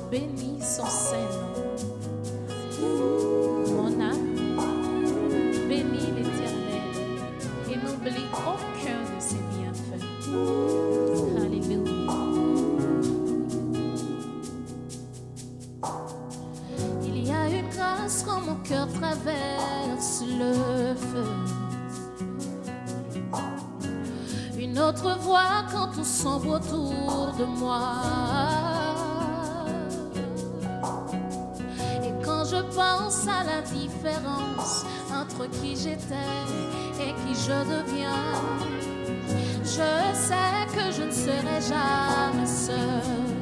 Bénis son Saint-Nom. Mon âme, bénis l'Éternel et n'oublie aucun de ses bienfaits. Alléluia. Il y a une grâce quand mon cœur traverse le feu. Une autre voix quand tout sombre autour de moi. Je pense à la différence entre qui j'étais et qui je deviens. Je sais que je ne serai jamais seule.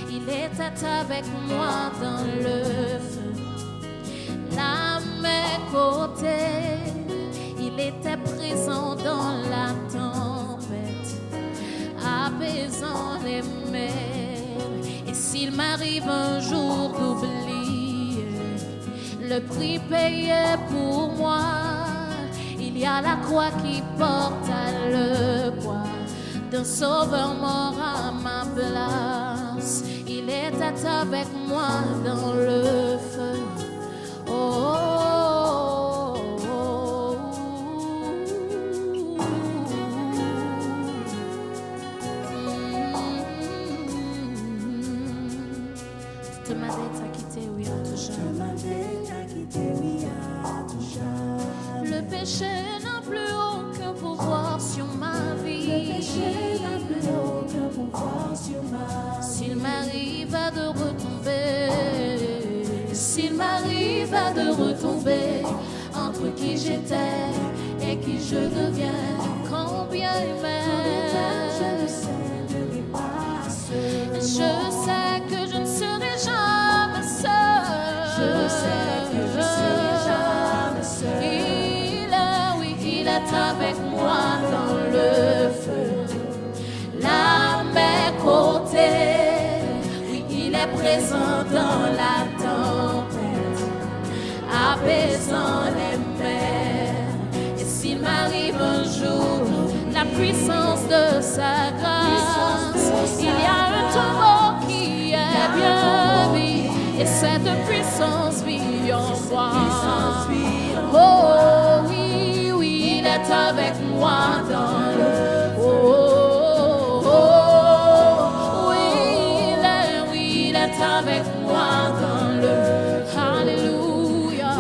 Il était avec moi dans le feu. À mes côtés, il était présent dans la tempête, apaisant les mers. Et s'il m'arrive un jour d'oublier le prix payé pour moi, il y a la croix qui porte le poids d'un sauveur mort à ma place. Il était avec moi dans le feu. Oh, oh, oh, oh. Toute ma dette a quitté, oui, à tout jamais. Le péché n'a plus aucun pouvoir sur ma vie. Le péché n'a plus aucun pouvoir sur ma vie. S'il m'arrive à de retomber, s'il m'arrive à de retomber entre qui j'étais et qui je deviens, combien même je sais que je ne serai jamais seule. Je sais que je serai jamais seule. Il est avec moi dans le feu. Là, à mes côtés, oui, il est présent dans la tempête, apaisant les mers. Et s'il m'arrive un jour la puissance de sa grâce, il y a un tombeau qui est bien mis, et cette puissance vit en moi. Oh oui, oui, il est avec moi dans le oh, oh, oh, oui, il est avec moi dans le Alléluia.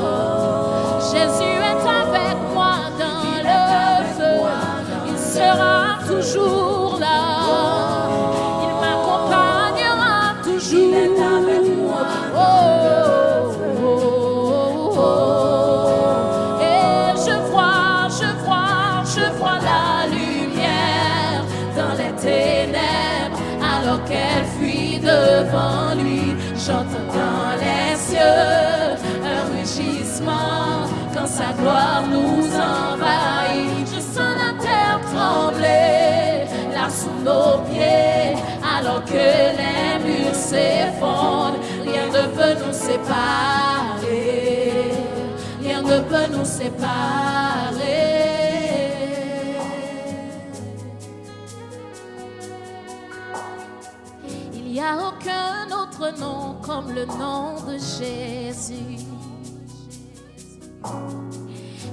Jésus est avec moi dans le feu. Il sera toujours là. Il m'accompagnera toujours. Il est avec moi. Oh, oh, oh, oh. Et je vois la lumière dans les ténèbres alors qu'elle fuit devant lui. J'entends dans les cieux un rugissement quand sa gloire nous envahit. Je sens la terre trembler là sous nos pieds alors que les murs s'effondrent. Rien ne peut nous séparer. Rien ne peut nous séparer. Il n'y a aucun autre nom comme le nom de Jésus.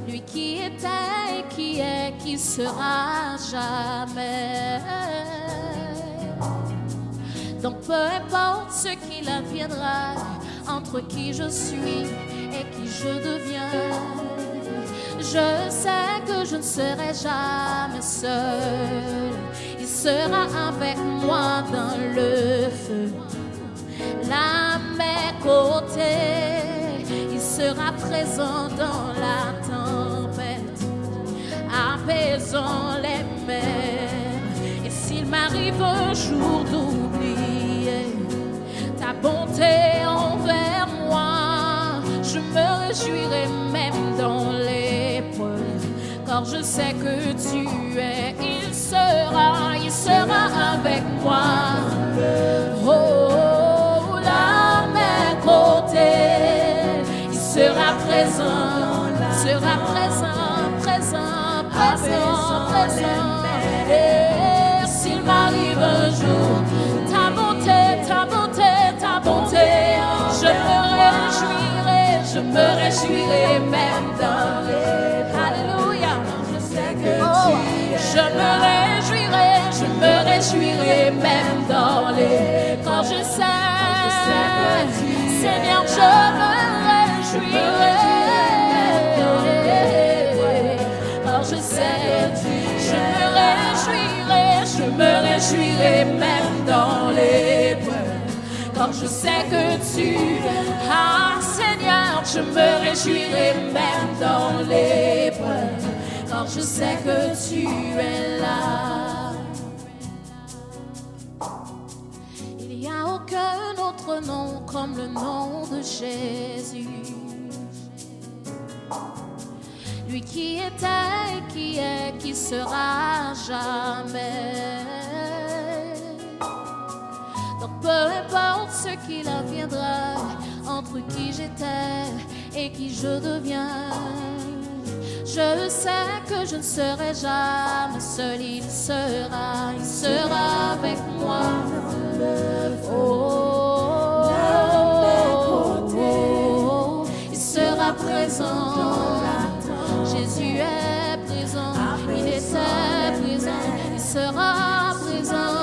Lui qui était et qui est, qui sera jamais. Donc peu importe ce qu'il adviendra, entre qui je suis et qui je deviens, je sais que je ne serai jamais seule. Il sera avec moi dans le feu. Là à mes côtés, il sera présent dans la tempête, apaisant les mers. Et s'il m'arrive un jour d'oublier ta bonté envers moi, je me réjouirai même dans l'épreuve, car car je sais que tu es. Il sera avec moi. Oh, la main côté, il sera présent, présent. Et s'il m'arrive un jour, ta bonté, je me réjouirai même dans les... Alléluia. Je sais que tu es. Je me réjouirai même dans les... Quand je sais que tu es. Seigneur, je me réjouirai. Quand je sais que tu es. Je me réjouirai même dans les preuves. Quand je sais que tu as, Seigneur, je me réjouirai même dans l'épreuve. Quand je sais que tu es là. Il n'y a aucun autre nom comme le nom de Jésus. Lui qui était et qui est, qui sera jamais. Donc peu importe ce qu'il adviendra, entre qui j'étais et qui je deviens, je sais que je ne serai jamais seul. Il sera avec moi. Oh, il sera présent. Jésus est présent, il était présent, il sera présent.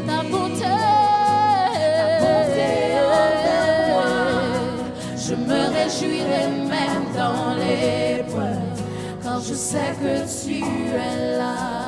Ta bonté, je me réjouirai même dans l'épreuve, quand je sais que tu es là.